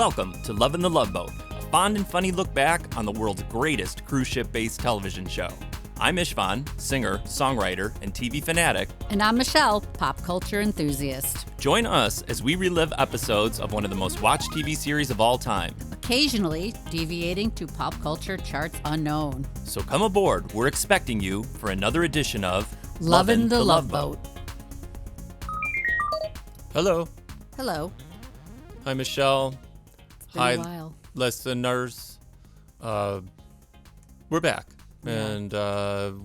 Welcome to Lovin The Loveboat, a fond and funny look back on the world's greatest cruise ship-based television show. I'm Istvan, singer, songwriter, and TV fanatic. And I'm Michelle, pop culture enthusiast. Join us as we relive episodes of one of the most watched TV series of all time. Occasionally deviating to pop culture charts unknown. So come aboard, we're expecting you for another edition of Lovin The Loveboat. Hello. Hello. Hi, Michelle. It's been Hi, a while. listeners. We're back. And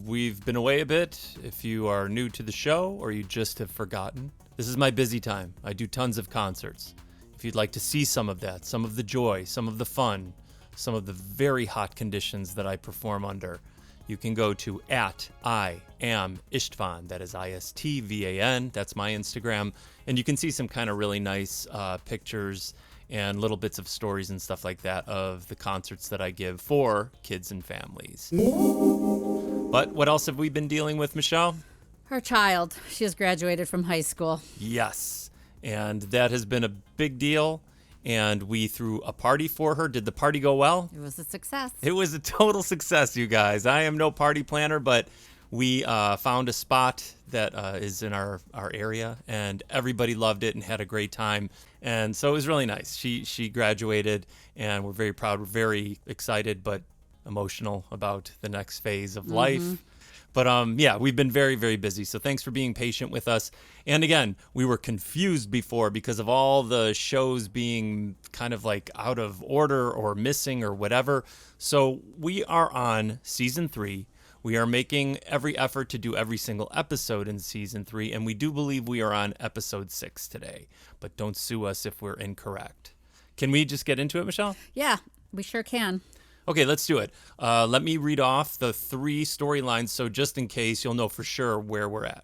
we've been away a bit. If you are new to the show or you just have forgotten, this is my busy time. I do tons of concerts. If you'd like to see some of that, some of the joy, some of the fun, some of the very hot conditions that I perform under, you can go to @IamIstvan. That is ISTVAN. That's my Instagram. And you can see some kind of really nice pictures and little bits of stories and stuff like that of the concerts that I give for kids and families. But what else have we been dealing with, Michelle? Her child. She has graduated from high school. Yes, and that has been a big deal, and we threw a party for her. Did the party go well? It was a success. It was a total success, you guys. I am no party planner, but we found a spot that is in our area, and everybody loved it and had a great time. And so it was really nice. She graduated, and we're very proud. We're very excited, but emotional about the next phase of life. But yeah, we've been very, very busy. So thanks for being patient with us. And again, we were confused before because of all the shows being kind of like out of order or missing or whatever. So we are on season 3. We are making every effort to do every single episode in season 3, and we do believe we are on episode 6 today. But don't sue us if we're incorrect. Can we just get into it, Michelle? Yeah, we sure can. Okay, let's do it. Let me read off the 3 storylines, so just in case you'll know for sure where we're at.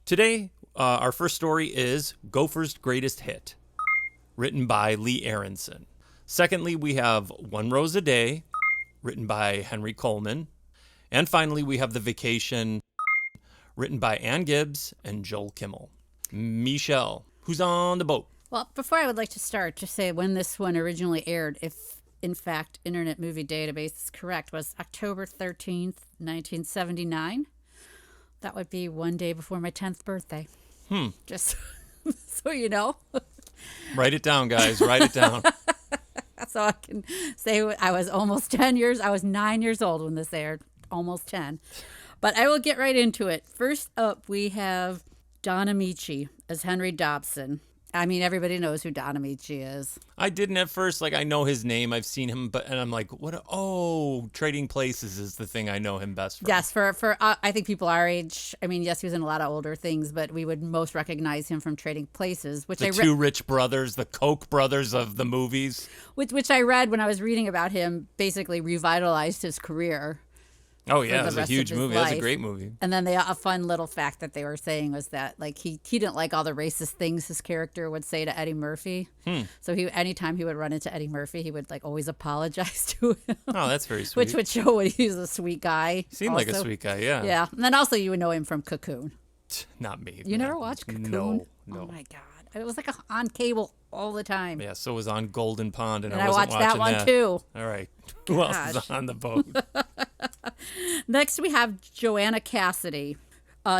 Today, our first story is Gopher's Greatest Hit, written by Lee Aronson. Secondly, we have One Rose a Day, written by Henry Coleman. And finally, we have The Vacation, written by Ann Gibbs and Joel Kimmel. Michelle, who's on the boat? Well, before I would like to start, just say when this one originally aired, if in fact Internet Movie Database is correct, was October 13th, 1979. That would be one day before my 10th birthday. Just so you know. Write it down, guys. Write it down. So I can say I was almost 10 years. I was 9 years old when this aired. Almost 10. But I will get right into it. First up, we have Don Ameche as Henry Dobson. I mean, everybody knows who Don Ameche is. I didn't at first. Like, I know his name. I've seen him, and I'm like, what? Oh, Trading Places is the thing I know him best from. Yes, for I think people our age. I mean, yes, he was in a lot of older things, but we would most recognize him from Trading Places, which The two rich brothers, the Koch brothers of the movies. Which I read when I was reading about him. Basically, revitalized his career. Oh yeah, it was a huge movie. That's a great movie. And then a fun little fact that they were saying was that like he didn't like all the racist things his character would say to Eddie Murphy. So anytime he would run into Eddie Murphy, he would like always apologize to him. Oh, that's very sweet. Which would show he's a sweet guy. Seemed like a sweet guy, yeah. Yeah, and then also you would know him from Cocoon. Not me. You never watched Cocoon? No. Oh my God, it was like on cable all the time. Yeah, so it was on Golden Pond, and I I wasn't watched that watching one too. All right. Who else is on the boat? Next, we have Joanna Cassidy.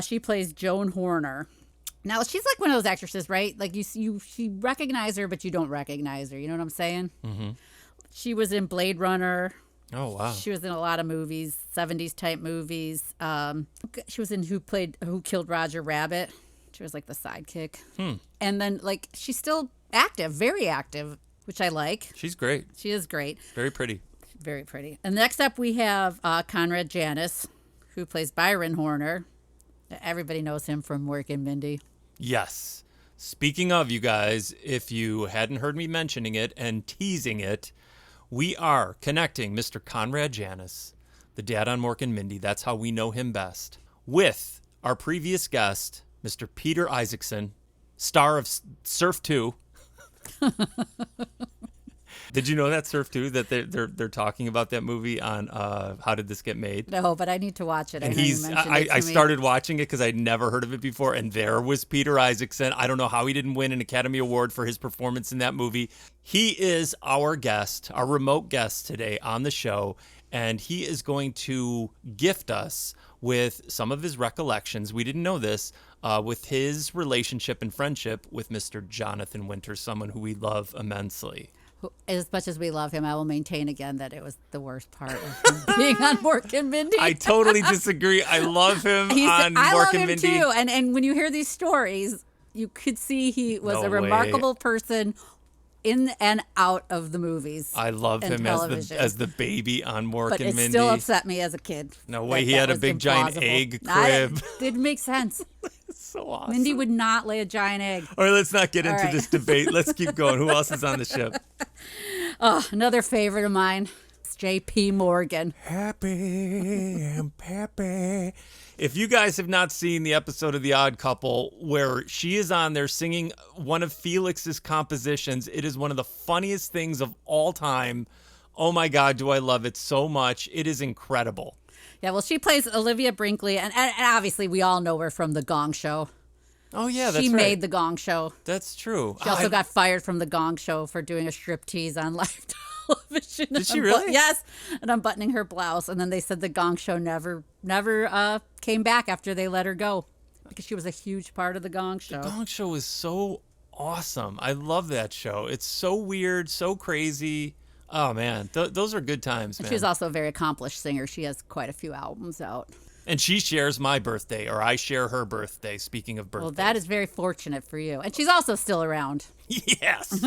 She plays Joan Horner. Now, she's like one of those actresses, right? Like you recognize her, but you don't recognize her. You know what I'm saying? Mm-hmm. She was in Blade Runner. Oh, wow. She was in a lot of movies, 70s type movies. She was in Who Killed Roger Rabbit. She was like the sidekick. And then like she's still active, very active, which I like. She's great. She is great. Very pretty. Very pretty. And next up we have Conrad Janis, who plays Byron Horner. Everybody knows him from Mork and Mindy. Yes. Speaking of, you guys, if you hadn't heard me mentioning it and teasing it, we are connecting Mr. Conrad Janis, the dad on Mork and Mindy, that's how we know him best, with our previous guest, Mr. Peter Isacksen, star of Surf 2. Did you know that, Surf, too, that they're talking about that movie on How Did This Get Made? No, but I need to watch it. And I know you mentioned it to I me. started watching it because I'd never heard of it before, and there was Peter Isacksen. I don't know how he didn't win an Academy Award for his performance in that movie. He is our guest, our remote guest today on the show, and he is going to gift us with some of his recollections. We didn't know this, with his relationship and friendship with Mr. Jonathan Winters, someone who we love immensely. As much as we love him, I will maintain again that it was the worst part of him being on Mork and Mindy. I totally disagree. I love him on I Mork love and him Mindy. too. And when you hear these stories, you could see he was No a way. remarkable person in and out of the movies. I love and him television. as the baby on Mork But and it Mindy. still upset me as a kid. No way, that he that had a was big giant implausible. egg It crib. didn't make sense. So awesome. Mindy would not lay a giant egg. All right, let's not get into right. this debate. Let's keep going. Who else is on the ship? Oh, another favorite of mine. It's J.P. Morgan. Happy and Peppy. If you guys have not seen the episode of The Odd Couple where she is on there singing one of Felix's compositions, it is one of the funniest things of all time. Oh my God, do I love it so much. It is incredible. Yeah, well, she plays Olivia Brinkley, and obviously we all know her from The Gong Show. Oh, yeah, that's She right. made The Gong Show. That's true. She also got fired from The Gong Show for doing a striptease on live television. Did she really? Yes, and unbuttoning her blouse. And then they said The Gong Show never came back after they let her go because she was a huge part of The Gong Show. The Gong Show is so awesome. I love that show. It's so weird, so crazy. Oh, man. Those are good times, man. She's also a very accomplished singer. She has quite a few albums out. And she shares my birthday, or I share her birthday, speaking of birthdays. Well, that is very fortunate for you. And she's also still around. Yes.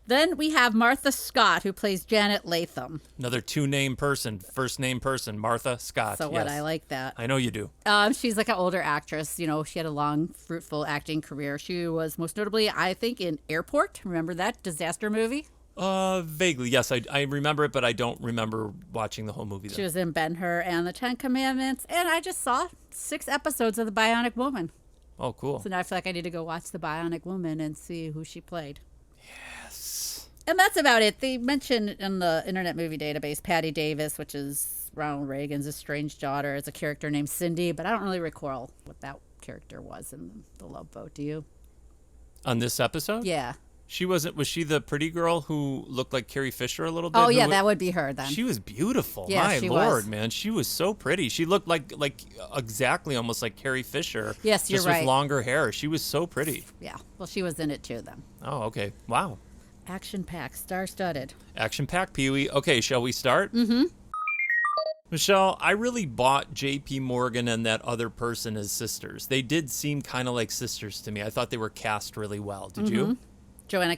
Then we have Martha Scott, who plays Janet Latham. Another two-name person, first-name person, Martha Scott. So what? I like that. I know you do. She's like an older actress. You know, she had a long, fruitful acting career. She was most notably, I think, in Airport. Remember that disaster movie? Vaguely, yes. I remember it, but I don't remember watching the whole movie. She was in Ben-Hur and the Ten Commandments. And I just saw 6 episodes of The Bionic Woman. Oh, cool. So now I feel like I need to go watch The Bionic Woman and see who she played. Yes. And that's about it. They mentioned in the Internet Movie Database Patty Davis, which is Ronald Reagan's estranged daughter, as a character named Cindy, but I don't really recall what that character was in The Love Boat. Do you? On this episode? Yeah. Was she the pretty girl who looked like Carrie Fisher a little bit? Oh, yeah, that would be her then. She was beautiful. Yeah, My she Lord, was. man. She was so pretty. She looked like exactly almost like Carrie Fisher. Yes, you're just right. with longer hair. She was so pretty. Yeah. Well, she was in it too then. Oh, okay. Wow. Action-packed, star-studded. Action-packed, Pee-wee. Okay, shall we start? Mm-hmm. Michelle, I really bought J.P. Morgan and that other person as sisters. They did seem kind of like sisters to me. I thought they were cast really well. Did you? Joanna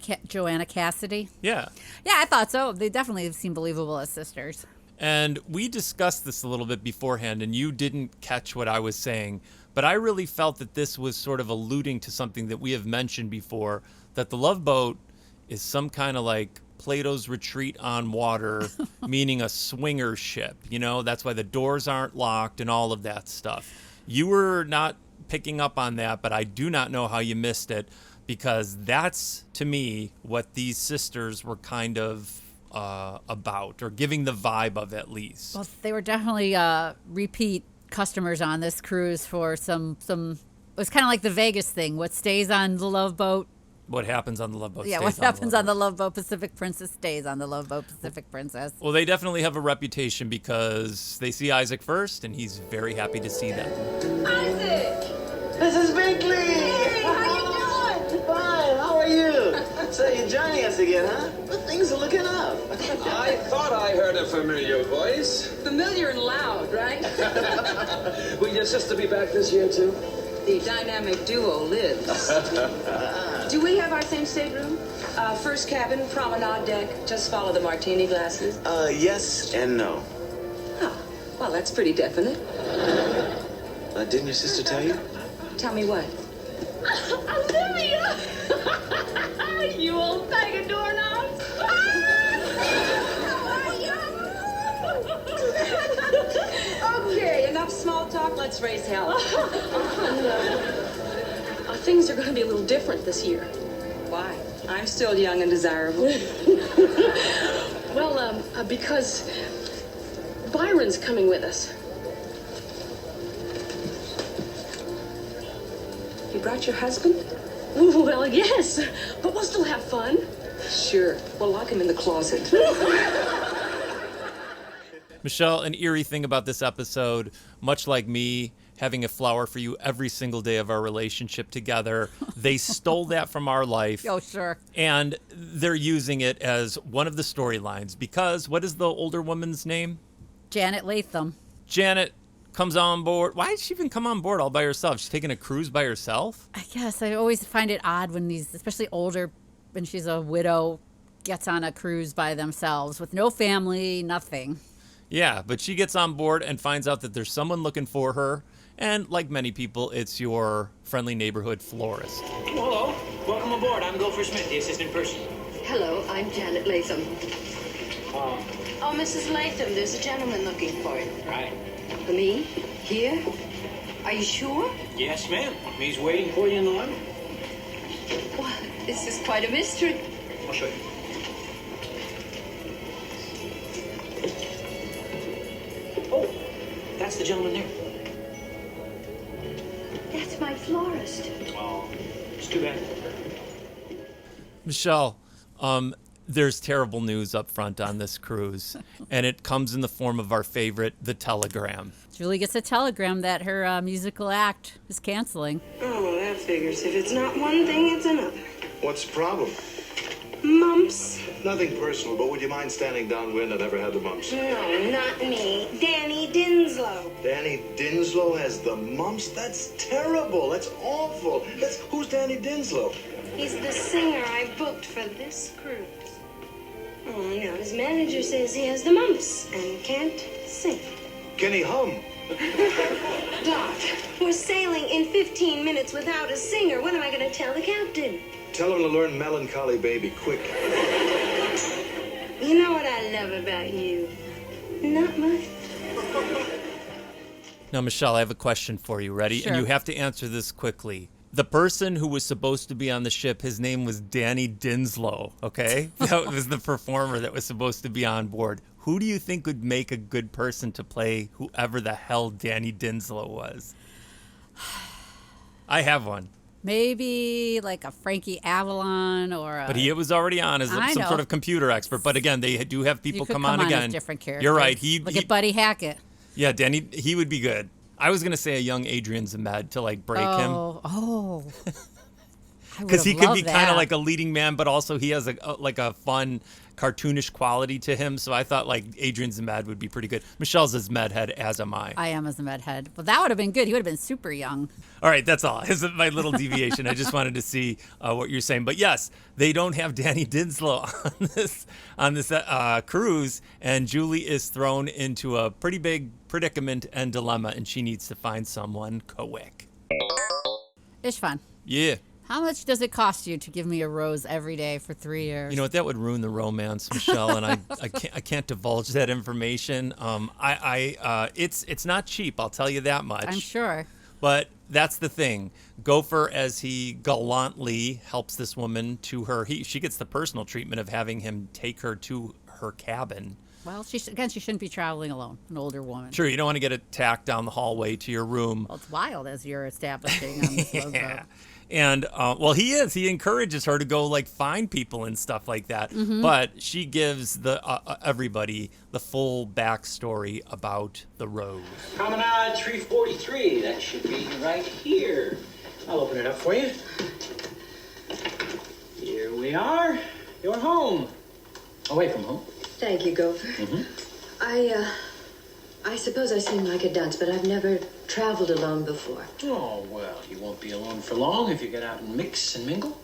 Cassidy. Yeah. Yeah, I thought so. They definitely seem believable as sisters. And we discussed this a little bit beforehand, and you didn't catch what I was saying. But I really felt that this was sort of alluding to something that we have mentioned before, that the Love Boat is some kind of like Plato's Retreat on water, meaning a swinger ship. You know, that's why the doors aren't locked and all of that stuff. You were not picking up on that, but I do not know how you missed it, because that's, to me, what these sisters were kind of about, or giving the vibe of, at least. Well, they were definitely repeat customers on this cruise for some. It was kind of like the Vegas thing. What stays on the Love Boat? What happens on the Love Boat Yeah, stays what happens Love on the Love Boat Pacific Princess stays on the Love Boat Pacific Princess. Well, they definitely have a reputation because they see Isaac first, and he's very happy to see them. Isaac! Mrs. Binkley! Hey, how you doing? Fine, how are you? So you're joining us again, huh? Well, things are looking up. I thought I heard a familiar voice. Familiar and loud, right? Will your sister be back this year, too? The dynamic duo lives. Do we have our same stateroom? First cabin, promenade deck. Just follow the martini glasses. Yes and no. Huh. Well, that's pretty definite. Didn't your sister tell you? Tell me what? Olivia! You old bag of doorknobs! Okay, enough small talk. Let's raise hell. Things are going to be a little different this year. Why? I'm still young and desirable. Well, because Byron's coming with us. You brought your husband? Well, yes, but we'll still have fun. Sure. We'll lock him in the closet. Michelle, an eerie thing about this episode, much like me having a flower for you every single day of our relationship together, they stole that from our life. Oh, sure. And they're using it as one of the storylines because what is the older woman's name? Janet Latham. Janet comes on board. Why did she even come on board all by herself? She's taking a cruise by herself? I guess I always find it odd when these, especially older, when she's a widow, gets on a cruise by themselves with no family, nothing. Yeah, but she gets on board and finds out that there's someone looking for her. And like many people, it's your friendly neighborhood florist. Hello. Welcome aboard. I'm Gopher Smith, the assistant person. Hello, I'm Janet Latham. Oh, Mrs. Latham, there's a gentleman looking for you. right. For me? Here? Are you sure? Yes, ma'am. He's waiting for you in the lobby. Well, this is quite a mystery. I'll show you. Oh, that's the gentleman there. That's my florist. Oh, it's too bad. Michelle, there's terrible news up front on this cruise, and it comes in the form of our favorite, the telegram. Julie gets a telegram that her musical act is canceling. Oh, well, that figures. If it's not one thing, it's another. What's the problem? Mumps. Nothing personal, but would you mind standing downwind? I never had the mumps. No, not me. Danny Dinslow. Danny Dinslow has the mumps? That's terrible. That's awful. Who's Danny Dinslow? He's the singer I booked for this cruise. Oh, now his manager says he has the mumps and can't sing. Can he hum? Doc, we're sailing in 15 minutes without a singer. When am I going to tell the captain? Tell him to learn Melancholy Baby quick. You know what I love about you? Not much. Now, Michelle, I have a question for you. Ready? Sure. And you have to answer this quickly. The person who was supposed to be on the ship, his name was Danny Dinslow, okay? That was the performer that was supposed to be on board. Who do you think would make a good person to play whoever the hell Danny Dinslow was? I have one. Maybe like a Frankie Avalon or a... But he was already on as I some know. sort of computer expert. But again, they do have people You could come on again. as different characters. You're right. Look at Buddy Hackett. Yeah, Danny, he would be good. I was going to say a young Adrian Zemed to like break him. Oh. Because he could be kind that. of like a leading man, but also he has a fun, cartoonish quality to him. So I thought like Adrian Zemed would be pretty good. Michelle's his med head, as am I. I am as a med head. Well, that would have been good. He would have been super young. All right, that's all. This is my little deviation. I just wanted to see what you're saying. But yes, they don't have Danny Dinslow on this cruise, and Julie is thrown into a pretty big predicament and dilemma, and she needs to find someone quick. Istvan, Yeah. how much does it cost you to give me a rose every day for 3 years? You know what? That would ruin the romance, Michelle, and I can't divulge that information. It's not cheap. I'll tell you that much. I'm sure. But that's the thing. Gopher, as he gallantly helps this woman to her, she gets the personal treatment of having him take her to her cabin. Well, she shouldn't be traveling alone, an older woman. Sure, you don't want to get attacked down the hallway to your room. Well, it's wild, as you're establishing on this Yeah. And, he encourages her to go, like, find people and stuff like that. Mm-hmm. But she gives everybody the full backstory about the rose. Promenade 343. That should be right here. I'll open it up for you. Here we are. You're home. Away from home. Thank you, Gopher. I suppose I seem like a dunce, but I've never traveled alone before. Oh, well, you won't be alone for long if you get out and mix and mingle.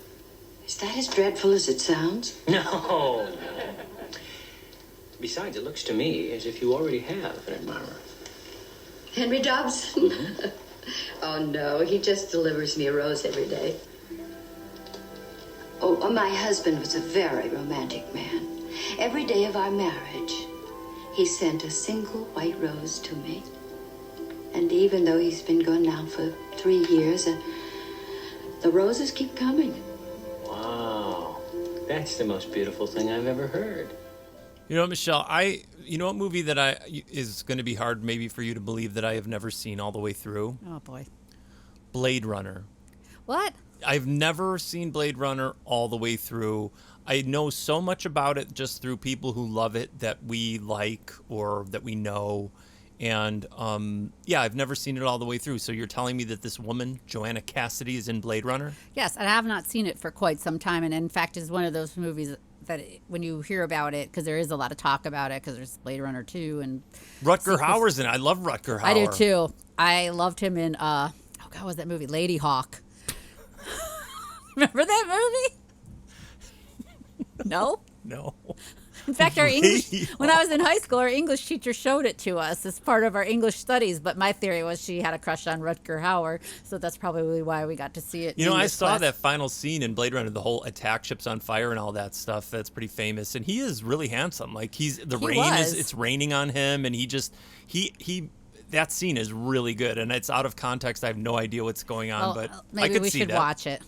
Is that as dreadful as it sounds? No. Besides, it looks to me as if you already have an admirer. Henry Dobson? Oh, no, he just delivers me a rose every day. Oh, my husband was a very romantic man. Every day of our marriage, he sent a single white rose to me. And even though he's been gone now for 3 years, the roses keep coming. Wow. That's the most beautiful thing I've ever heard. You know, Michelle, you know what movie that is going to be hard maybe for you to believe that I have never seen all the way through? Oh, boy. Blade Runner. What? I've never seen Blade Runner all the way through. I know so much about it just through people who love it that we like or that we know. And, I've never seen it all the way through. So you're telling me that this woman, Joanna Cassidy, is in Blade Runner? Yes, and I have not seen it for quite some time. And in fact, it's one of those movies that when you hear about it, because there is a lot of talk about it, because there's Blade Runner 2 and Rutger Hauer's in it. I love Rutger Hauer. I do too. I loved him in what was that movie? Lady Hawk. Remember that movie? No? No. In fact, our English, when I was in high school, our English teacher showed it to us as part of our English studies. But my theory was she had a crush on Rutger Hauer, so that's probably why we got to see it. You know, I English saw class. that final scene in Blade Runner, the whole attack ships on fire and all that stuff. That's pretty famous, and he is really handsome. Like it's raining on him, and that scene is really good, and it's out of context. I have no idea what's going on, but maybe I could we see should that. watch it.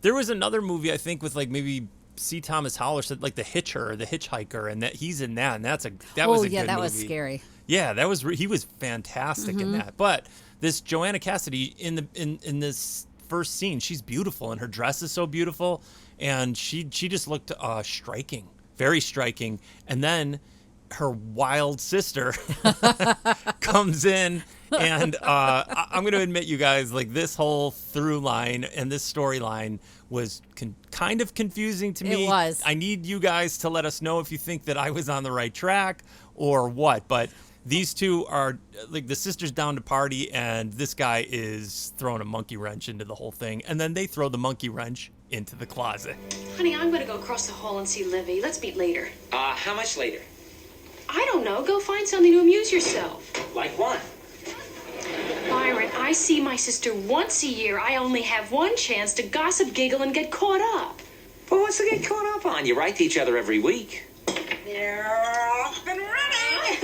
There was another movie I think with like maybe C. Thomas Howell, said like the Hitchhiker, and that he's in that, and that was a good movie. That was scary. Yeah, he was fantastic in that. But this Joanna Cassidy in this first scene, she's beautiful, and her dress is so beautiful, and she just looked striking, very striking. And then her wild sister comes in, and I'm going to admit, you guys, like this whole through line and this storyline was kind of confusing to me. It was. I need you guys to let us know if you think that I was on the right track or what. But these two are like the sister's down to party, and this guy is throwing a monkey wrench into the whole thing, and then they throw the monkey wrench into the closet. Honey, I'm going to go across the hall and see Livy. Let's meet later. How much later? I don't know. Go find something to amuse yourself. Like what? Byron, I see my sister once a year. I only have one chance to gossip, giggle, and get caught up. Well, what's to get caught up on? You write to each other every week. They're off and running.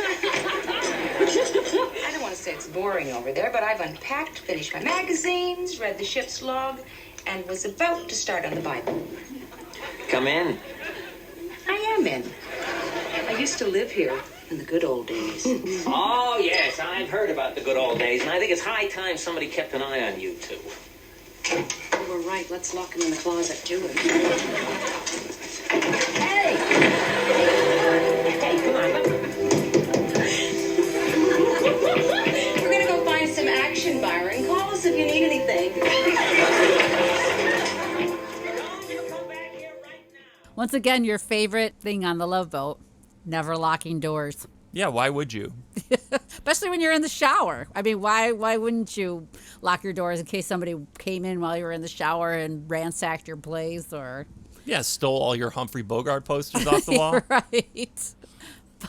I don't want to say it's boring over there, but I've unpacked, finished my magazines, read the ship's log, and was about to start on the Bible. Come in. I am in. I used to live here in the good old days. Oh, yes, I've heard about the good old days, and I think it's high time somebody kept an eye on you two. You were right. Let's lock him in the closet, too. Hey! Hey, come on. We're going to go find some action, Byron. Call us if you need anything. Once again, your favorite thing on the Love Boat, never locking doors. Yeah, why would you? Especially when you're in the shower. I mean, why wouldn't you lock your doors in case somebody came in while you were in the shower and ransacked your place or... Yeah, stole all your Humphrey Bogart posters off the wall. Right.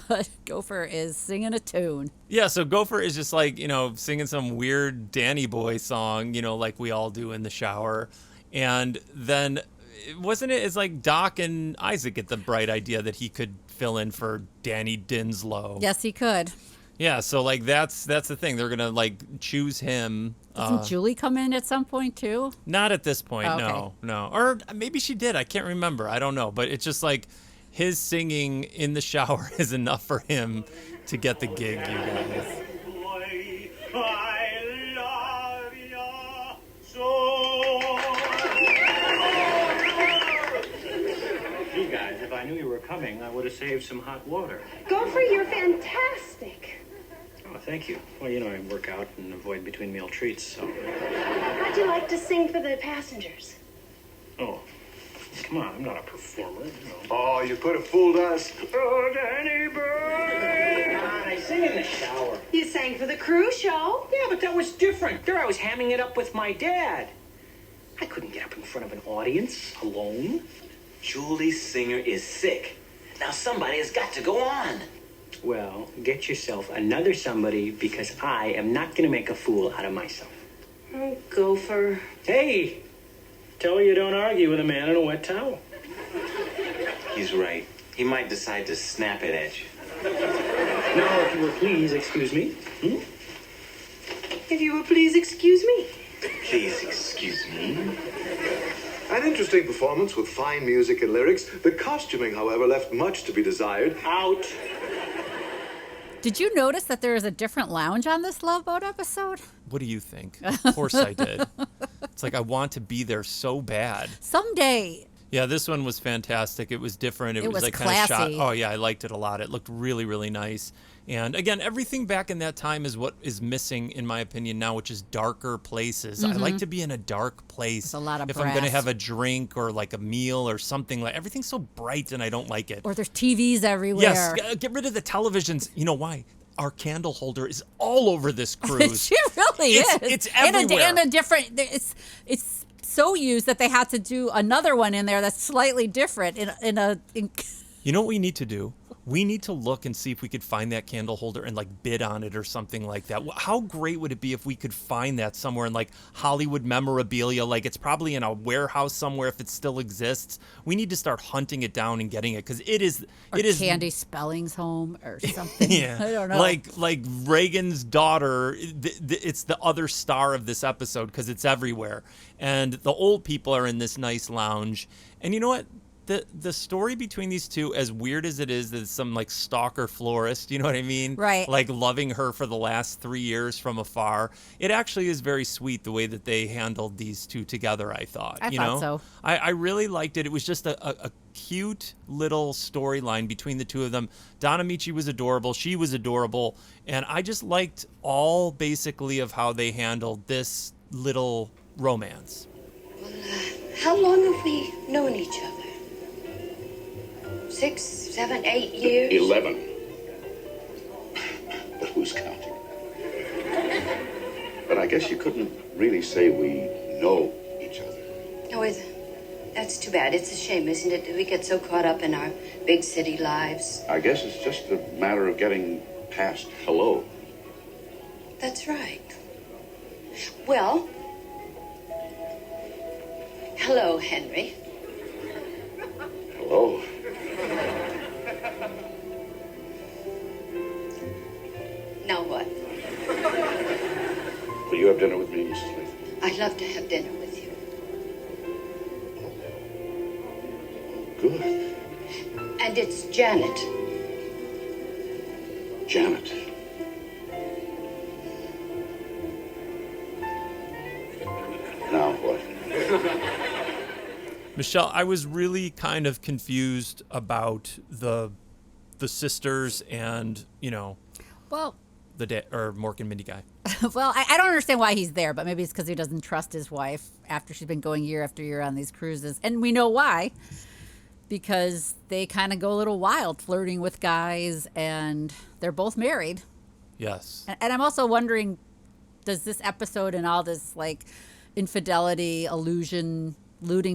But Gopher is singing a tune. Yeah, so Gopher is just like, singing some weird Danny Boy song, like we all do in the shower. And then... Wasn't it? It's like Doc and Isaac get the bright idea that he could fill in for Danny Dinslow. Yes, he could. Yeah, so like that's the thing. They're gonna like choose him. Doesn't Julie come in at some point too? Not at this point. Okay. No. Or maybe she did. I can't remember. I don't know. But it's just like his singing in the shower is enough for him to get the gig. You guys. If I knew you were coming, I would have saved some hot water. Gopher, you're fantastic. Oh, thank you. Well, I work out and avoid between meal treats, so... How'd you like to sing for the passengers? Oh, come on, I'm not a performer. Oh, you could have fooled us. Oh, Danny Boy! Come on, I sing in the shower. You sang for the crew show. Yeah, but that was different. There I was hamming it up with my dad. I couldn't get up in front of an audience alone. Julie Singer is sick. Now somebody has got to go on. Well, get yourself another somebody, because I am not going to make a fool out of myself. Oh, Gopher. Hey, tell her you don't argue with a man in a wet towel. He's right. He might decide to snap it at you. Now, if you will please excuse me. If you will please excuse me. Please excuse me. An interesting performance with fine music and lyrics. The costuming, however, left much to be desired. Out. Did you notice that there is a different lounge on this Love Boat episode? What do you think? Of course I did. It's like I want to be there so bad. Someday. Yeah, this one was fantastic. It was different. It was like classy. kind of shot. Oh yeah, I liked it a lot. It looked really, really nice. And again, everything back in that time is what is missing, in my opinion, now, which is darker places. I like to be in a dark place. There's a lot of if brass. I'm going to have a drink or like a meal or something, like everything's so bright and I don't like it. Or there's TVs everywhere. Yes, get rid of the televisions. You know why? Our candle holder is all over this cruise. It really is. It's everywhere. And a different. It's so used that they had to do another one in there that's slightly different. You know what we need to do? We need to look and see if we could find that candle holder and like bid on it or something like that. How great would it be if we could find that somewhere in like Hollywood memorabilia? Like it's probably in a warehouse somewhere if it still exists. We need to start hunting it down and getting it because it is Candy Spelling's home or something. Yeah, I don't know. Like Reagan's daughter. It's the other star of this episode because it's everywhere. And the old people are in this nice lounge. And you know what? The story between these two, as weird as it is, that it's some like stalker florist, you know what I mean? Right. Like loving her for the last 3 years from afar. It actually is very sweet the way that they handled these two together, I thought. I thought so. I really liked it. It was just a cute little storyline between the two of them. Don Ameche was adorable. She was adorable. And I just liked all basically of how they handled this little romance. Well, how long have we known each other? 6, 7, 8 years? 11. But who's counting? But I guess you couldn't really say we know each other. Oh, that's too bad. It's a shame, isn't it? We get so caught up in our big city lives. I guess it's just a matter of getting past hello. That's right. Well, hello, Henry. Hello. Now what? Will you have dinner with me, Mrs. Smith? I'd love to have dinner with you. Good. And it's Janet. Janet. Now what? Michelle, I was really kind of confused about the sisters and, Well, or Mork and Mindy guy. well, I don't understand why he's there, but maybe it's because he doesn't trust his wife after she's been going year after year on these cruises. And we know why. Because they kind of go a little wild, flirting with guys, and they're both married. Yes. And I'm also wondering, does this episode and all this, like, infidelity, alluding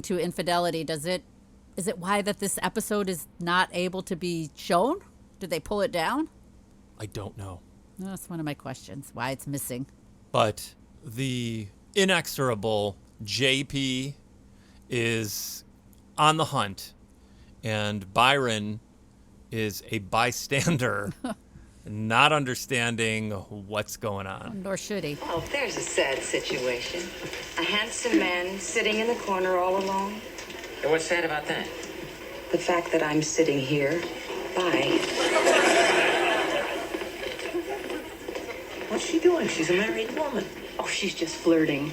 to infidelity, is it why that this episode is not able to be shown? Did they pull it down? I don't know. That's one of my questions, why it's missing. But the inexorable JP is on the hunt, and Byron is a bystander, not understanding what's going on. Nor should he. Oh, there's a sad situation. A handsome man sitting in the corner all alone. And what's sad about that? The fact that I'm sitting here. Bye. What's she doing? She's a married woman. Oh, she's just flirting.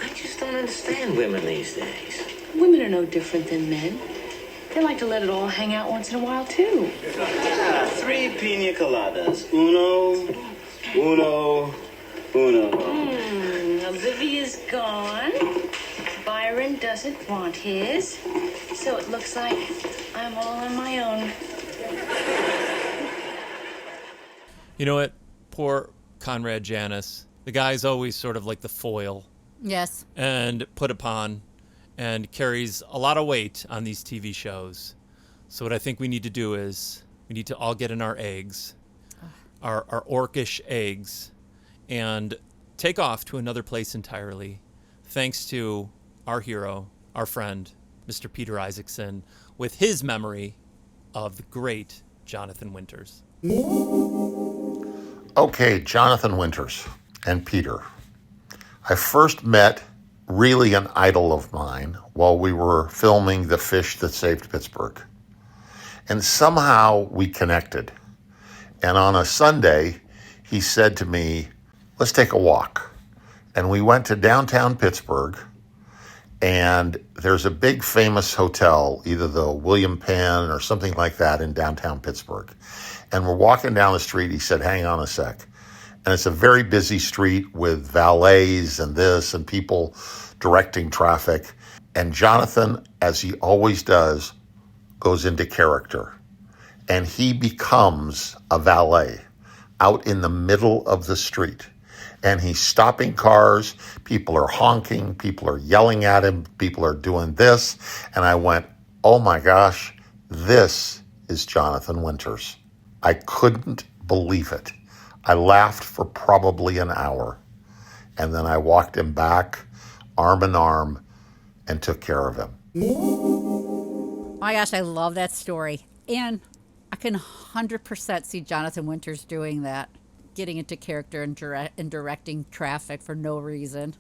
I just don't understand women these days. Women are no different than men. They like to let it all hang out once in a while, too. 3 pina coladas. Uno. Olivia's gone. Byron doesn't want his. So it looks like I'm all on my own. You know what? Poor Conrad Janis. The guy's always sort of like the foil. Yes. And put upon and carries a lot of weight on these TV shows. So what I think we need to do is we need to all get in our eggs, our orcish eggs, and take off to another place entirely, thanks to our hero, our friend, Mr. Peter Isacksen, with his memory of the great Jonathan Winters. Okay, Jonathan Winters and Peter. I first met really an idol of mine while we were filming The Fish That Saved Pittsburgh. And somehow we connected. And on a Sunday, he said to me, let's take a walk. And we went to downtown Pittsburgh, and there's a big famous hotel, either the William Penn or something like that in downtown Pittsburgh. And we're walking down the street. He said, hang on a sec. And it's a very busy street with valets and this and people directing traffic. And Jonathan, as he always does, goes into character. And he becomes a valet out in the middle of the street. And he's stopping cars. People are honking. People are yelling at him. People are doing this. And I went, oh my gosh, this is Jonathan Winters. I couldn't believe it. I laughed for probably an hour. And then I walked him back, arm in arm, and took care of him. Oh my gosh, I love that story. And I can 100% see Jonathan Winters doing that, getting into character and directing traffic for no reason.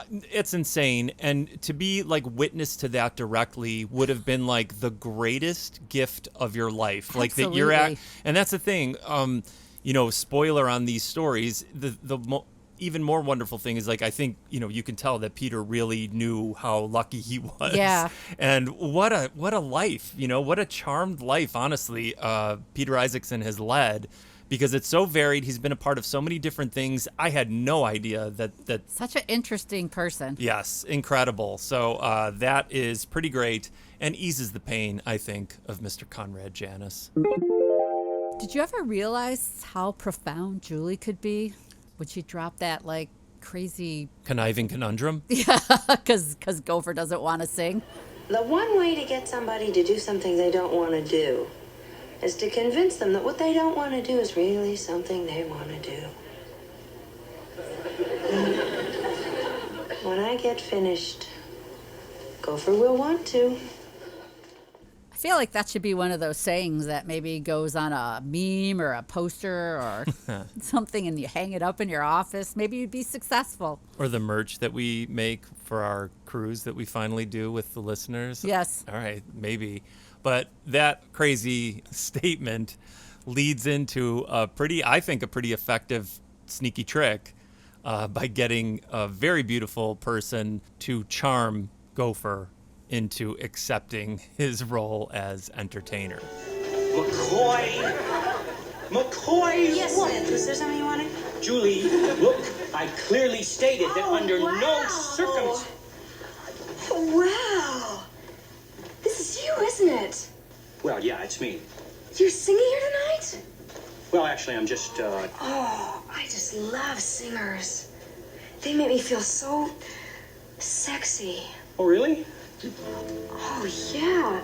It's insane. And to be like witness to that directly would have been like the greatest gift of your life. Absolutely. Like that you're at. And that's the thing. Spoiler on these stories. Even more wonderful thing is, like, I think, you can tell that Peter really knew how lucky he was. Yeah. And what a life, what a charmed life, honestly, Peter Isacksen has led, because it's so varied. He's been a part of so many different things. I had no idea that Such an interesting person. Yes, incredible. So that is pretty great and eases the pain, I think, of Mr. Conrad Janis. Did you ever realize how profound Julie could be? Would she drop that, like, crazy... Conniving conundrum? Yeah, because Gopher doesn't want to sing. The one way to get somebody to do something they don't want to do is to convince them that what they don't want to do is really something they want to do. When I get finished, Gopher will want to. I feel like that should be one of those sayings that maybe goes on a meme or a poster or something, and you hang it up in your office. Maybe you'd be successful. Or the merch that we make for our cruise that we finally do with the listeners. Yes. All right, maybe. But that crazy statement leads into a pretty effective sneaky trick by getting a very beautiful person to charm Gopher into accepting his role as entertainer. McCoy! Yes, What? Smith. Was there something you wanted? Julie, look, I clearly stated that under no circumstances... Wow. This is you, isn't it? Well, yeah, it's me. You're singing here tonight? Well, actually, I'm just, Oh, I just love singers. They make me feel so sexy. Oh, really? Oh, yeah.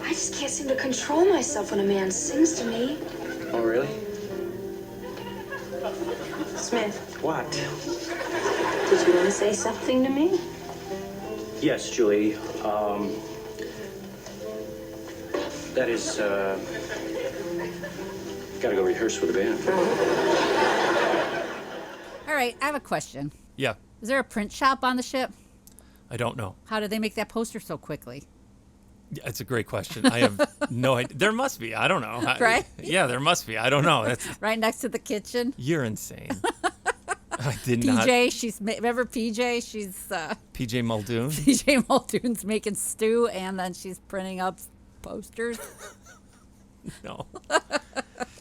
I just can't seem to control myself when a man sings to me. Oh, really? Smith, What? did you want to say something to me? Yes, Julie, that is, gotta go rehearse with the band. All right, I have a question. Yeah, Is there a print shop on the ship? I don't know. How did they make that poster so quickly? Yeah, it's a great question. I have no idea. There must be. I don't know. Right? Yeah, there must be. I don't know. That's, Right next to the kitchen. you're insane. I did not. PJ, remember PJ? She's PJ Muldoon? PJ Muldoon's making stew, and then she's printing up posters. No.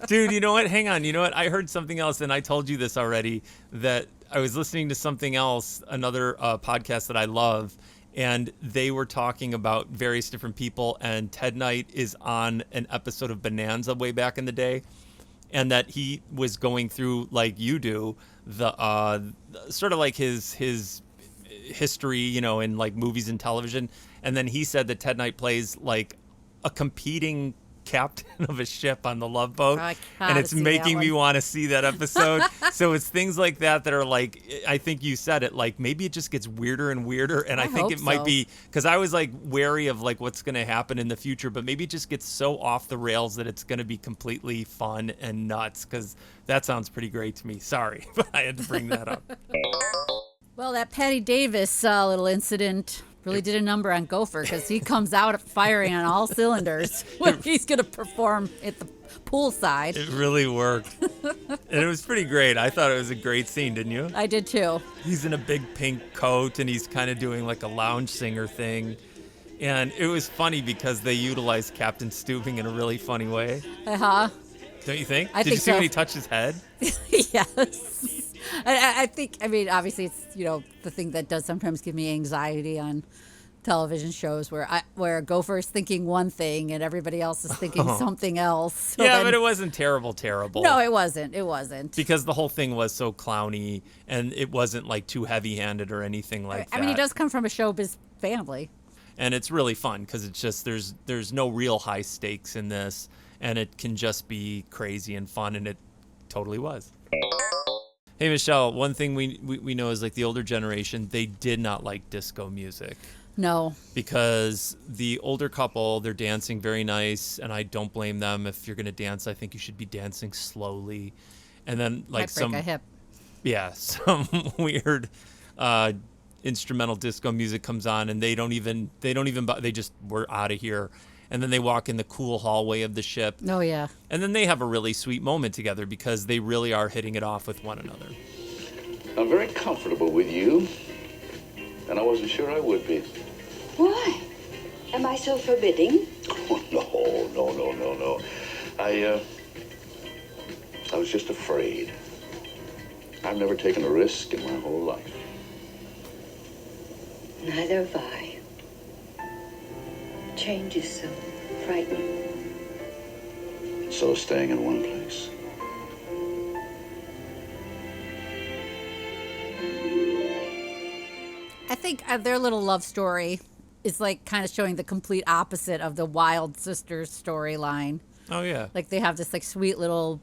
Dude, you know what? Hang on. You know what? I heard something else, and I told you this already, that I was listening to something else, another podcast that I love, and they were talking about various different people, and Ted Knight is on an episode of Bonanza way back in the day, and that he was going through, like you do, the sort of like his history, in like movies and television, and then he said that Ted Knight plays like a competing captain of a ship on the Love Boat, and it's making me want to see that episode. So it's things like that are like, I think you said it, like maybe it just gets weirder and weirder, and I think it might be, because I was like wary of like what's going to happen in the future, but maybe it just gets so off the rails that it's going to be completely fun and nuts, because that sounds pretty great to me. Sorry, but I had to bring that up. Well, that Patty Davis little incident really did a number on Gopher because he comes out firing on all cylinders when he's going to perform at the poolside. It really worked. And it was pretty great. I thought it was a great scene, didn't you? I did too. He's in a big pink coat and he's kind of doing like a lounge singer thing. And it was funny because they utilized Captain Stubing in a really funny way. Uh-huh. Don't you think? I Did think you see so. when he touched his head? Yes. I think, I mean, obviously it's, the thing that does sometimes give me anxiety on television shows where Gopher is thinking one thing and everybody else is thinking something else. So yeah, but it wasn't terrible. No, it wasn't. It wasn't. Because the whole thing was so clowny and it wasn't like too heavy-handed or anything like that. I mean, he does come from a showbiz family. And it's really fun because it's just there's no real high stakes in this, and it can just be crazy and fun, and it totally was. Hey, Michelle, one thing we know is like the older generation, they did not like disco music. No. Because the older couple, they're dancing very nice, and I don't blame them. If you're going to dance, I think you should be dancing slowly. And then like Might break a hip. Yeah, some weird instrumental disco music comes on and they just we're out of here, and then they walk in the cool hallway of the ship. Oh yeah. And then they have a really sweet moment together because they really are hitting it off with one another. I'm very comfortable with you, and I wasn't sure I would be. Why? Am I so forbidding? Oh, no. I was just afraid. I've never taken a risk in my whole life. Neither have I. Change is so frightening. So staying in one place. I think their little love story is like kind of showing the complete opposite of the Wild Sisters storyline. Oh yeah. Like they have this like sweet little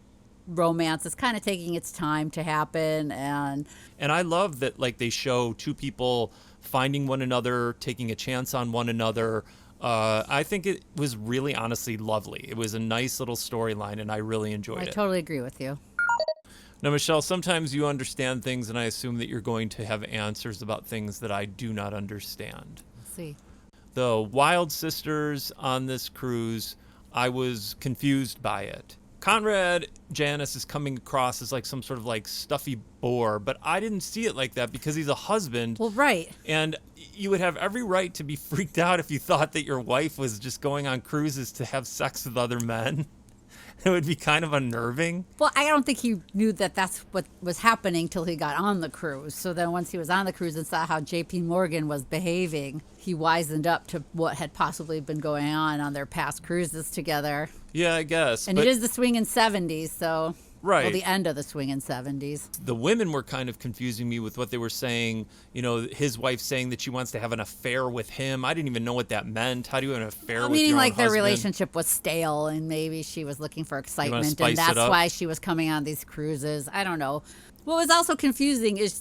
romance. It's kind of taking its time to happen, and I love that like they show two people finding one another, taking a chance on one another. I think it was really honestly lovely. It was a nice little storyline, and I really enjoyed it. I totally agree with you. Now, Michelle, sometimes you understand things, and I assume that you're going to have answers about things that I do not understand. Let's see. The Wild Sisters on this cruise, I was confused by it. Conrad Janis is coming across as like some sort of like stuffy bore, but I didn't see it like that because he's a husband. Well, right. And you would have every right to be freaked out if you thought that your wife was just going on cruises to have sex with other men. It would be kind of unnerving. Well, I don't think he knew that that's what was happening till he got on the cruise. So then once he was on the cruise and saw how J.P. Morgan was behaving, he wisened up to what had possibly been going on their past cruises together. Yeah, I guess. And it is the swinging 70s, so... Right. Well, the end of the swinging 70s. The women were kind of confusing me with what they were saying. You know, his wife saying that she wants to have an affair with him. I didn't even know what that meant. How do you have an affair with your Meaning own like their husband? relationship was stale and maybe she was looking for excitement spice and that's it up? why she was coming on these cruises. I don't know. What was also confusing is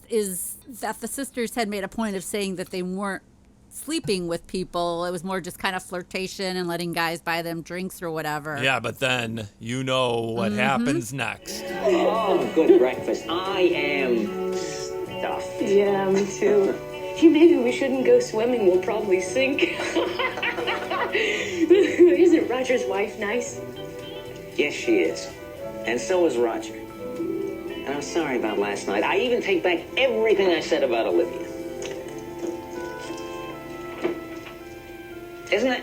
that the sisters had made a point of saying that they weren't sleeping with people. It was more just kind of flirtation and letting guys buy them drinks or whatever. Yeah, but then you know what happens next. Oh, good breakfast. I am stuffed. Yeah, me too. Gee, maybe we shouldn't go swimming. We'll probably sink. Isn't Roger's wife nice? Yes, she is. And so is Roger. And I'm sorry about last night. I even take back everything I said about Olivia. Isn't it?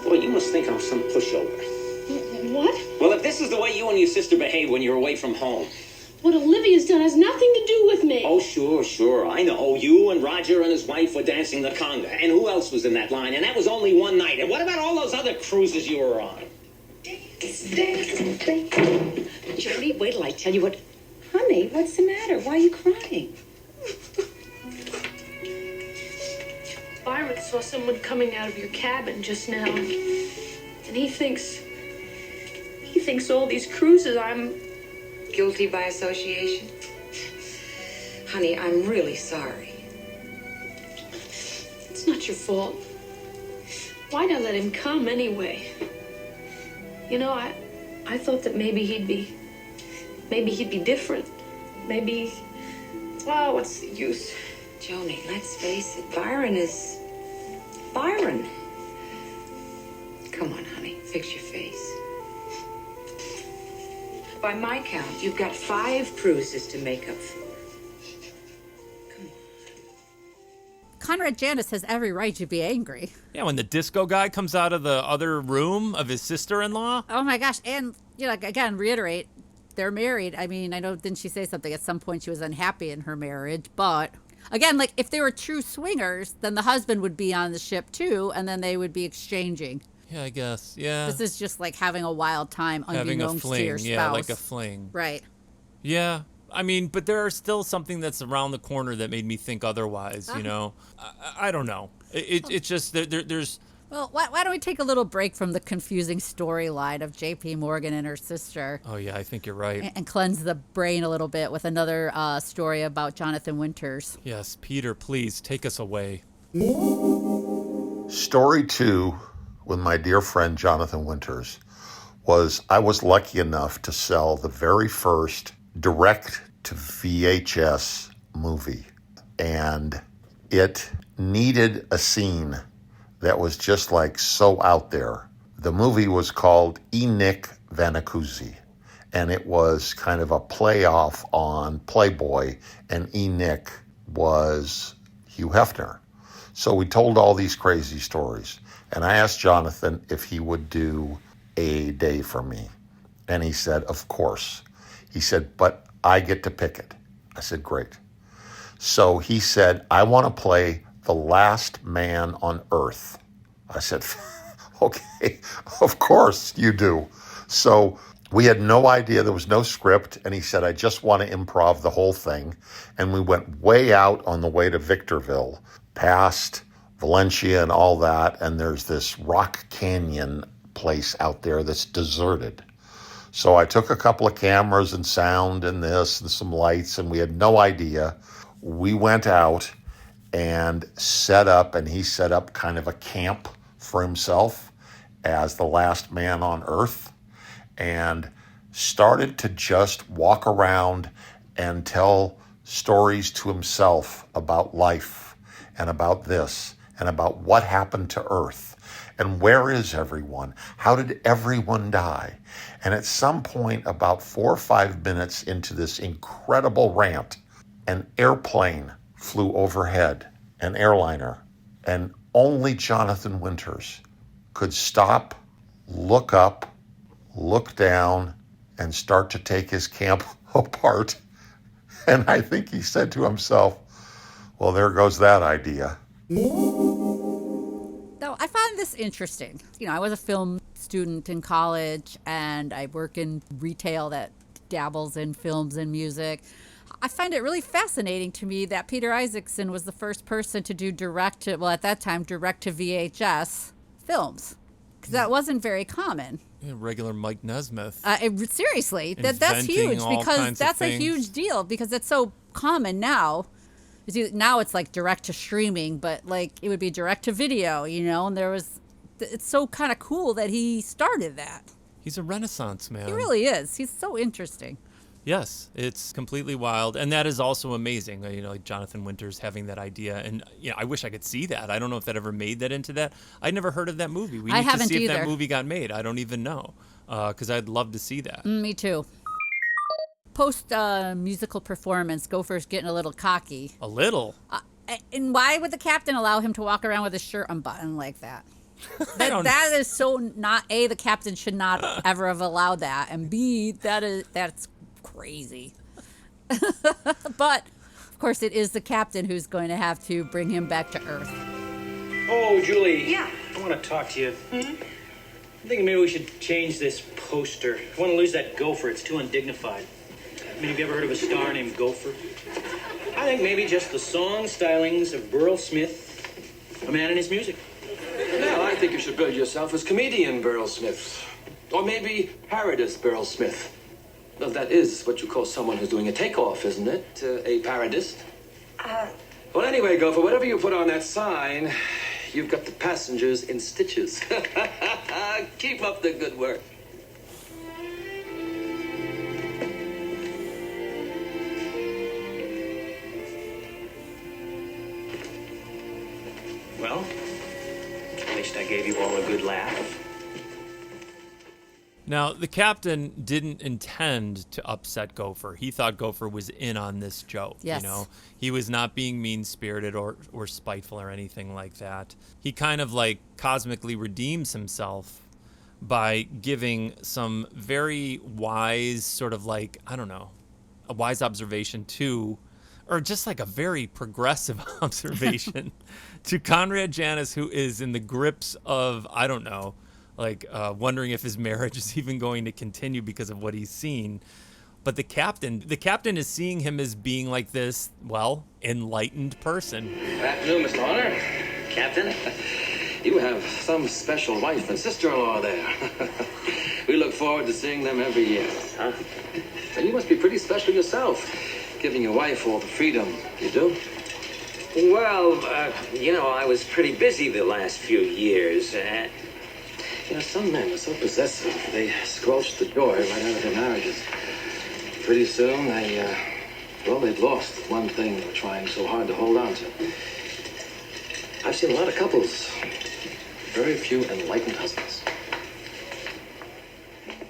Boy, you must think I'm some pushover. What? Well, if this is the way you and your sister behave when you're away from home. What Olivia's done has nothing to do with me. Oh, sure. I know. You and Roger and his wife were dancing the conga. And who else was in that line? And that was only one night. And what about all those other cruises you were on? Dance. Johnny, wait till I tell you what... Honey, what's the matter? Why are you crying? Byron saw someone coming out of your cabin just now. And he thinks all these cruises I'm... Guilty by association? Honey, I'm really sorry. It's not your fault. Why'd I let him come anyway? You know, I thought that maybe he'd be different. Maybe Well, what's the use? Joni, let's face it, Byron is Byron. Come on, honey, fix your face. By my count, you've got 5 cruises to make up for. Conrad Janis has every right to be angry. Yeah, when the disco guy comes out of the other room of his sister-in-law. Oh my gosh. And, again, reiterate, they're married. I mean, I know, didn't she say something? At some point she was unhappy in her marriage. But, again, like, if they were true swingers, then the husband would be on the ship too, and then they would be exchanging. Yeah, I guess. Yeah. This is just like having a wild time unbeknownst to your spouse. Yeah, like a fling. Right. Yeah. I mean, but there's still something that's around the corner that made me think otherwise, you know? I don't know. It's just, there's... Well, why don't we take a little break from the confusing storyline of J.P. Morgan and her sister? Oh, yeah, I think you're right. And cleanse the brain a little bit with another story about Jonathan Winters. Yes, Peter, please, take us away. Story 2 with my dear friend Jonathan Winters was I was lucky enough to sell the very first direct to VHS movie, and it needed a scene that was just like so out there. The movie was called Nick Vanacuzzi, and it was kind of a playoff on Playboy, and Nick was Hugh Hefner. So we told all these crazy stories, and I asked Jonathan if he would do a day for me, and he said, of course. He said, but I get to pick it. I said, great. So he said, I want to play the last man on Earth. I said, okay, of course you do. So we had no idea, there was no script, and he said, I just want to improv the whole thing. And we went way out on the way to Victorville, past Valencia and all that, and there's this rock canyon place out there that's deserted. So I took a couple of cameras and sound and this and some lights, and we had no idea. We went out and set up, and he set up kind of a camp for himself as the last man on Earth, and started to just walk around and tell stories to himself about life and about this and about what happened to Earth. And where is everyone? How did everyone die? And at some point, about 4 or 5 minutes into this incredible rant, an airplane flew overhead, an airliner, and only Jonathan Winters could stop, look up, look down, and start to take his camp apart. And I think he said to himself, well, there goes that idea. So I found this interesting. I was a film student in college, and I work in retail that dabbles in films and music. I find it really fascinating to me that Peter Isacksen was the first person to do at that time, direct to VHS films, because that wasn't very common. Yeah, regular Mike Nesmith. Seriously, that's huge, because that's a huge deal, because it's so common now. Now it's like direct to streaming, but like it would be direct to video, and it's so kind of cool that he started that. He's a Renaissance man. He really is. He's so interesting. Yes, it's completely wild. And that is also amazing, like Jonathan Winters having that idea. And I wish I could see that. I don't know if that ever made that into that. I'd never heard of that movie. We need to see if that movie got made. I don't even know, because I'd love to see that. Me too. Post musical performance, Gopher's getting a little cocky. A little? And why would the captain allow him to walk around with his shirt unbuttoned like that? That is so not, A, the captain should not ever have allowed that, and B, that's crazy. But, of course, it is the captain who's going to have to bring him back to Earth. Oh, Julie. Yeah. I want to talk to you. I'm thinking maybe we should change this poster. I want to lose that gopher. It's too undignified. Have you ever heard of a star named Gopher? I think maybe just the song stylings of Burl Smith, a man and his music. No, I think you should build yourself as comedian Burl Smith. Or maybe parodist Burl Smith. Well, that is what you call someone who's doing a takeoff, isn't it? A parodist? Well, anyway, Gopher, whatever you put on that sign, you've got the passengers in stitches. Keep up the good work. I gave you all a good laugh. Now, the captain didn't intend to upset Gopher. He thought Gopher was in on this joke. Yes. You know, he was not being mean-spirited or spiteful or anything like that. He kind of like cosmically redeems himself by giving some very wise sort of like, I don't know, a wise observation to, or just like a very progressive observation to Conrad Janis, who is in the grips of, I don't know, like wondering if his marriage is even going to continue because of what he's seen. But the captain is seeing him as being like this, well, enlightened person. Good afternoon, Mr. Horner. Captain, you have some special wife and sister-in-law there. We look forward to seeing them every year. Huh? And you must be pretty special yourself, giving your wife all the freedom you do. Well, I was pretty busy the last few years. You know, some men are so possessive, they squelch the joy right out of their marriages. Pretty soon, they've lost one thing they were trying so hard to hold on to. I've seen a lot of couples, very few enlightened husbands.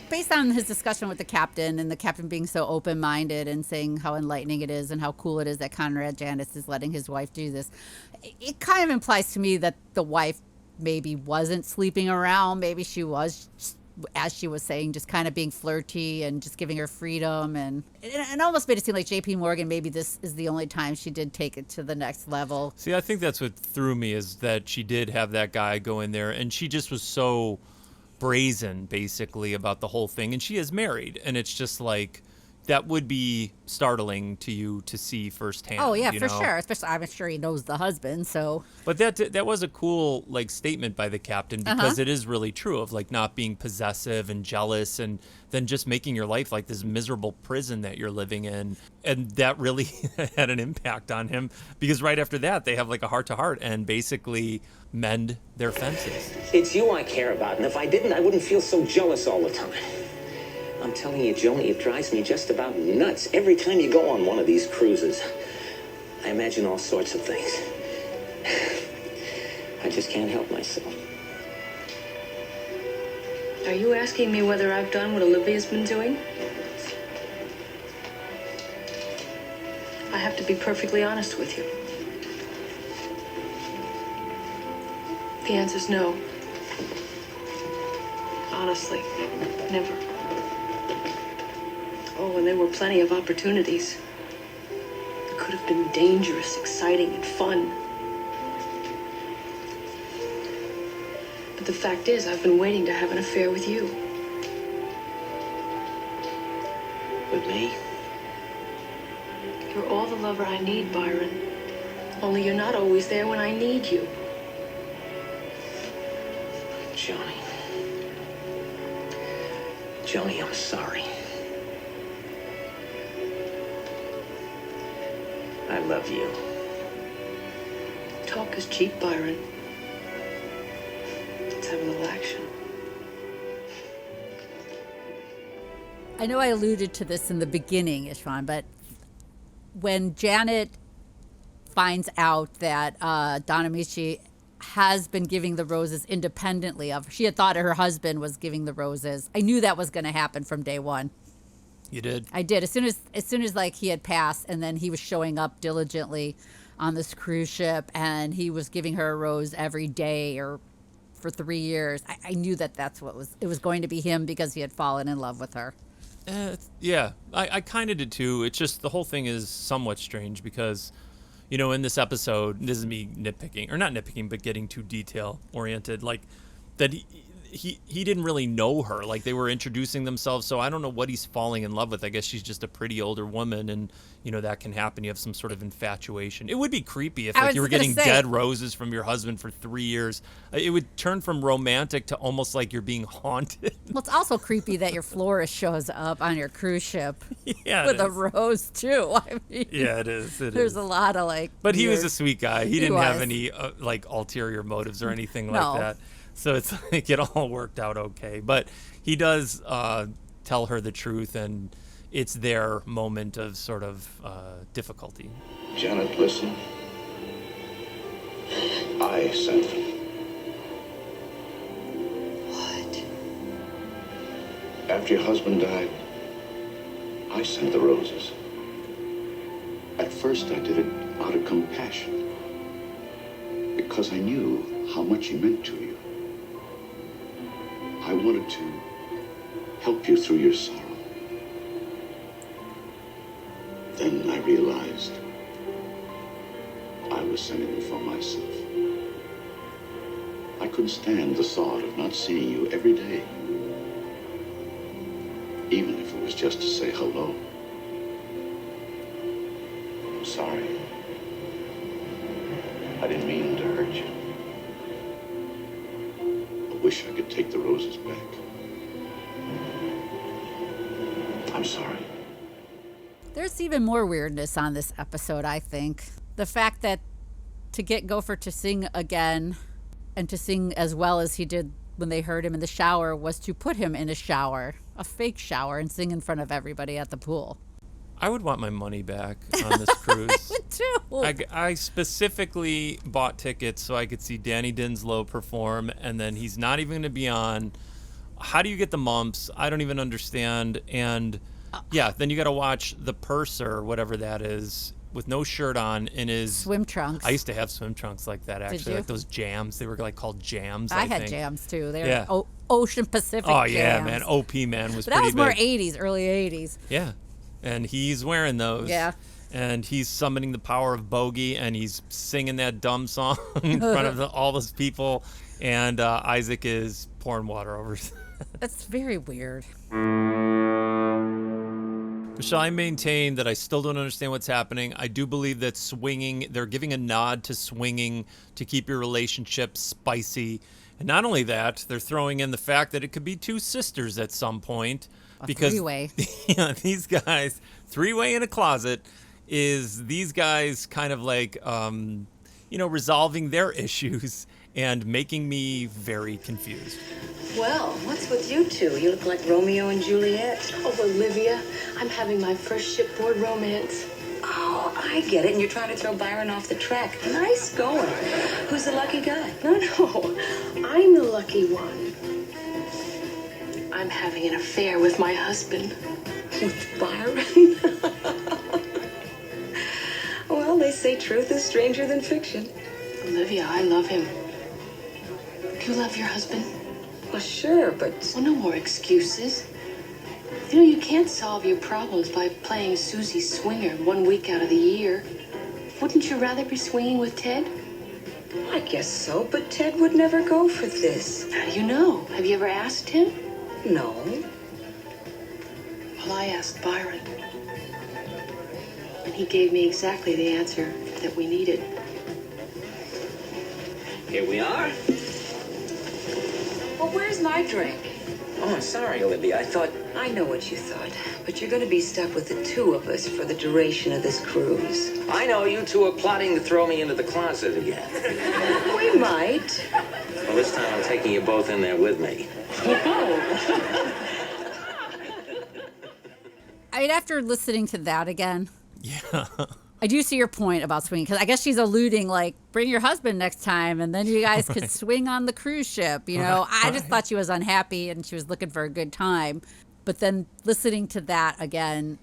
Based on his discussion with the captain and the captain being so open-minded and saying how enlightening it is and how cool it is that Conrad Janis is letting his wife do this, it kind of implies to me that the wife maybe wasn't sleeping around. Maybe she was, as she was saying, just kind of being flirty and just giving her freedom. And it almost made it seem like J.P. Morgan, maybe this is the only time she did take it to the next level. See, I think that's what threw me, is that she did have that guy go in there and she just was so brazen, basically, about the whole thing. And she is married. And it's just like, that would be startling to you to see firsthand. Oh, yeah, you for know? sure. Especially, I'm sure he knows the husband, so. But that was a cool like statement by the captain, because it is really true of like not being possessive and jealous and then just making your life like this miserable prison that you're living in. And that really had an impact on him, because right after that they have like a heart-to-heart and basically mend their fences. It's you I care about, and if I didn't, I wouldn't feel so jealous all the time. I'm telling you, Joni, it drives me just about nuts every time you go on one of these cruises. I imagine all sorts of things. I just can't help myself. Are you asking me whether I've done what Olivia's been doing? I have to be perfectly honest with you. The answer's no. Honestly, never. Oh, and there were plenty of opportunities. It could have been dangerous, exciting, and fun. But the fact is, I've been waiting to have an affair with you. With me? You're all the lover I need, Byron. Only you're not always there when I need you. Joni, I'm sorry. I love you. Talk is cheap, Byron. Let's have a little action. I know I alluded to this in the beginning, Istvan, but when Janet finds out that Don Ameche has been giving the roses independently of, she had thought her husband was giving the roses. I knew that was going to happen from day one. You did? I did. As soon as like he had passed, and then he was showing up diligently on this cruise ship, and he was giving her a rose every day or for 3 years. I knew that it was going to be him, because he had fallen in love with her. Yeah, I kind of did too. It's just the whole thing is somewhat strange because, you know, in this episode, this is me nitpicking, or not nitpicking, but getting too detail oriented, like that he didn't really know her. Like, they were introducing themselves, so I don't know what he's falling in love with. I guess she's just a pretty older woman, and, you know, that can happen. You have some sort of infatuation. It would be creepy if like you were getting dead roses from your husband for 3 years. It would turn from romantic to almost like you're being haunted. Well, it's also creepy that your florist shows up on your cruise ship with a rose too. I mean, yeah, it is. There's a lot of like. But he was a sweet guy. He didn't have any like ulterior motives or anything like that. So it's like it all worked out okay. But he does tell her the truth, and it's their moment of sort of difficulty. Janet, listen. I sent them. After your husband died, I sent the roses. At first, I did it out of compassion, because I knew how much he meant to you. I wanted to help you through your sorrow. Then I realized I was sending them for myself. I couldn't stand the thought of not seeing you every day, even if it was just to say hello. I'm sorry. I didn't mean to hurt you. I wish I could take the roses back. I'm sorry. There's even more weirdness on this episode, I think. The fact that to get Gopher to sing again and to sing as well as he did when they heard him in the shower was to put him in a shower, a fake shower, and sing in front of everybody at the pool. I would want my money back on this cruise. I would too. I specifically bought tickets so I could see Danny Dinslow perform, and then he's not even going to be on. How do you get the mumps? I don't even understand. And yeah, then you got to watch the purser, whatever that is, with no shirt on in his swim trunks. I used to have swim trunks like that, actually. Did you? Like those jams. They were like called jams. I had think. jams too. They were Ocean Pacific Oh jams. yeah, man. OP man was but pretty that was more big. 80s, early 80s. Yeah. And he's wearing those. Yeah. And he's summoning the power of Bogey, and he's singing that dumb song in front of all those people. And Isaac is pouring water over. That's very weird. Michelle, I maintain that I still don't understand what's happening. I do believe that swinging, they're giving a nod to swinging to keep your relationship spicy. And not only that, they're throwing in the fact that it could be two sisters at some point. Because three-way. Yeah, these guys, three-way in a closet, is these guys kind of like, resolving their issues and making me very confused. Well, what's with you two? You look like Romeo and Juliet. Oh, Olivia, I'm having my first shipboard romance. Oh, I get it. And you're trying to throw Byron off the track. Nice going. Who's the lucky guy? No, I'm the lucky one. I'm having an affair with my husband. With Byron? Well, they say truth is stranger than fiction. Olivia, I love him. Do you love your husband? Well, sure, but... Well, no more excuses. You know, you can't solve your problems by playing Susie Swinger 1 week out of the year. Wouldn't you rather be swinging with Ted? I guess so, but Ted would never go for this. How do you know? Have you ever asked him? No. Well, I asked Byron. And he gave me exactly the answer that we needed. Here we are. Well, where's my drink? Oh, I'm sorry, Olivia. I thought... I know what you thought, but you're going to be stuck with the two of us for the duration of this cruise. I know you two are plotting to throw me into the closet again. We might. Well, this time I'm taking you both in there with me. I mean, after listening to that again, Yeah. I do see your point about swinging, because I guess she's alluding, like, bring your husband next time, and then you guys could swing on the cruise ship, you know? I just thought she was unhappy, and she was looking for a good time. But then listening to that again,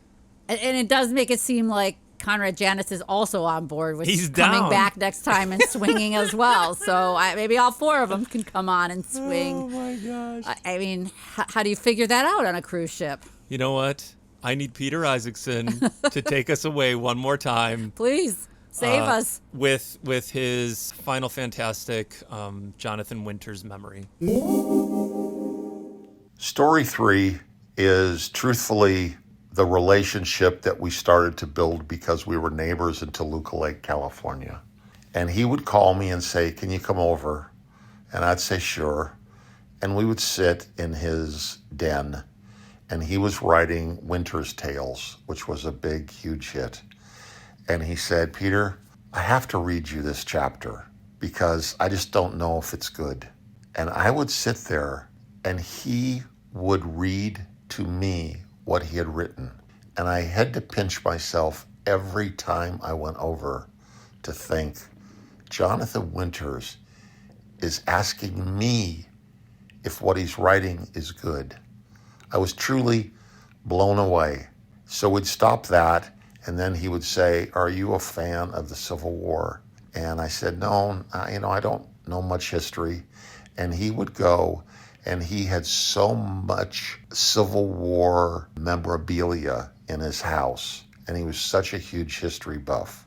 and it does make it seem like Conrad Janis is also on board with He's coming down. back next time and swinging as well. So maybe all four of them can come on and swing. Oh, my gosh. I mean, how do you figure that out on a cruise ship? You know what? I need Peter Isacksen to take us away one more time. Please, save us. With his Final Fantastic Jonathan Winters memory. Story 3 is truthfully the relationship that we started to build because we were neighbors in Toluca Lake, California. And he would call me and say, "Can you come over?" And I'd say, "Sure." And we would sit in his den, and he was writing Winter's Tales, which was a big, huge hit. And he said, "Peter, I have to read you this chapter because I just don't know if it's good." And I would sit there, and he would read to me what he had written. And I had to pinch myself every time I went over to think, Jonathan Winters is asking me if what he's writing is good. I was truly blown away. So we'd stop that, and then he would say, "Are you a fan of the Civil War?" And I said, "No, I don't know much history." And he would go, and he had so much Civil War memorabilia in his house, and he was such a huge history buff.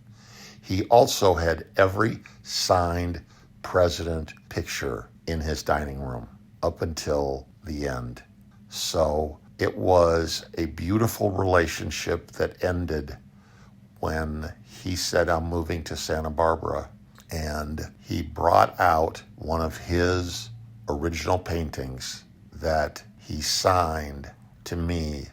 He also had every signed president picture in his dining room up until the end. So it was a beautiful relationship that ended when he said, "I'm moving to Santa Barbara." And he brought out one of his original paintings that he signed to me.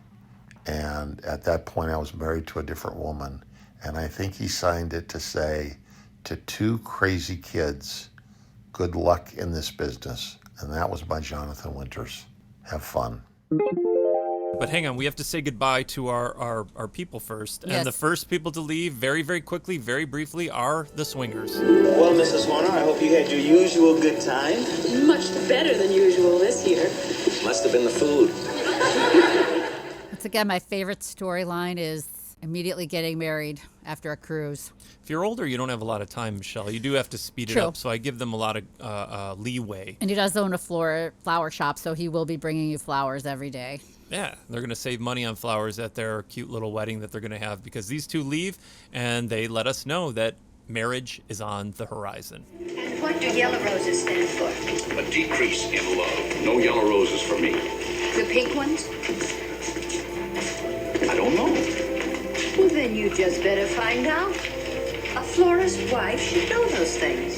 And at that point, I was married to a different woman. And I think he signed it to say, "To two crazy kids, good luck in this business." And that was by Jonathan Winters. Have fun. But hang on, we have to say goodbye to our people first. Yes. And the first people to leave, very, very quickly, very briefly, are the swingers. Well, Mrs. Horner, I hope you had your usual good time. Much better than usual this year. Must have been the food. Once again, my favorite storyline is immediately getting married after a cruise. If you're older, you don't have a lot of time, Michelle. You do have to speed it True. up. So I give them a lot of leeway. And he does own a flower shop, so he will be bringing you flowers every day. Yeah, they're going to save money on flowers at their cute little wedding that they're going to have, because these two leave and they let us know that marriage is on the horizon. And what do yellow roses stand for? A decrease in love. No yellow roses for me. The pink ones? I don't know. Well, then you just better find out. A florist's wife should know those things.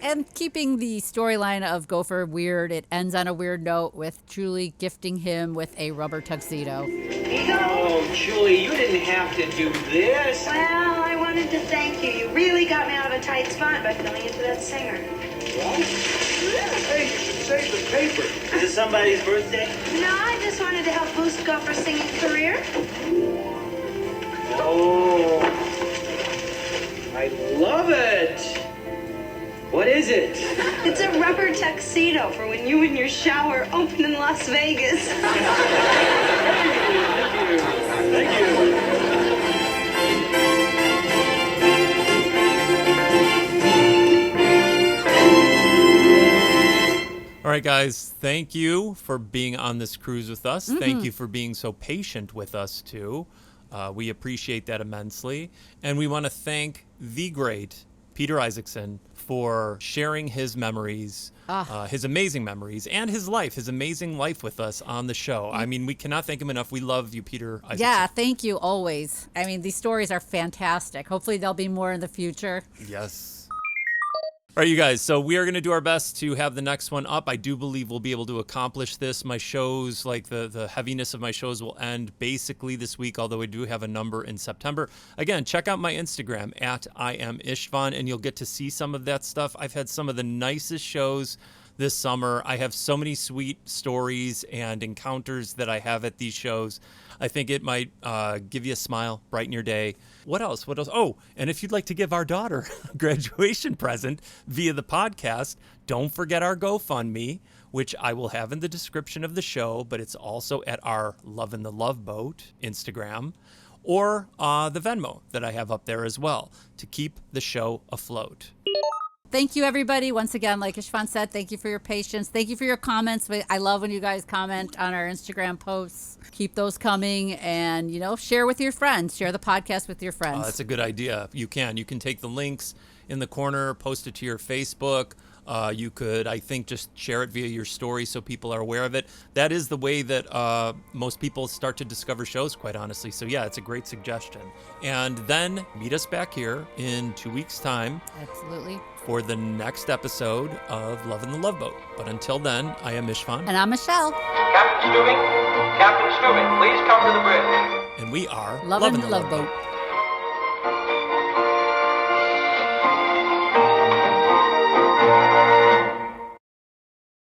And keeping the storyline of Gopher weird, it ends on a weird note with Julie gifting him with a rubber tuxedo. Oh, Julie, you didn't have to do this. Well, I wanted to thank you. You really got me out of a tight spot by filling into that singer. Hey, you should save the paper. Is it somebody's birthday? No, I just wanted to help boost Gopher's singing career. Oh, I love it. What is it? It's a rubber tuxedo for when you and your shower open in Las Vegas. Thank you. All right, guys, thank you for being on this cruise with us. Mm-hmm. Thank you for being so patient with us, too. We appreciate that immensely. And we want to thank the great Peter Isacksen for sharing his memories, his amazing memories, and his amazing life with us on the show. I mean, we cannot thank him enough. We love you, Peter Isacksen. Yeah, thank you always. I mean, these stories are fantastic. Hopefully there'll be more in the future. Yes. All right, you guys, so we are going to do our best to have the next one up. I do believe we'll be able to accomplish this. My shows, like the heaviness of my shows, will end basically this week, although we do have a number in September. Again, check out my Instagram, @IamIstvan, and you'll get to see some of that stuff. I've had some of the nicest shows this summer. I have so many sweet stories and encounters that I have at these shows. I think it might give you a smile, brighten your day. What else? Oh, and if you'd like to give our daughter a graduation present via the podcast, don't forget our GoFundMe, which I will have in the description of the show, but it's also at our Lovin The Loveboat Instagram, or the Venmo that I have up there as well, to keep the show afloat. Thank you, everybody. Once again, like Istvan said, thank you for your patience. Thank you for your comments. I love when you guys comment on our Instagram posts. Keep those coming, and, share with your friends. Share the podcast with your friends. That's a good idea. You can take the links in the corner, post it to your Facebook. You could, I think, just share it via your story so people are aware of it. That is the way that most people start to discover shows, quite honestly. So, yeah, it's a great suggestion. And then meet us back here in 2 weeks' time. Absolutely. For the next episode of Lovin The Loveboat. But until then, I am Istvan. And I'm Michelle. Captain Stubing, please come to the bridge. And we are Lovin The Loveboat.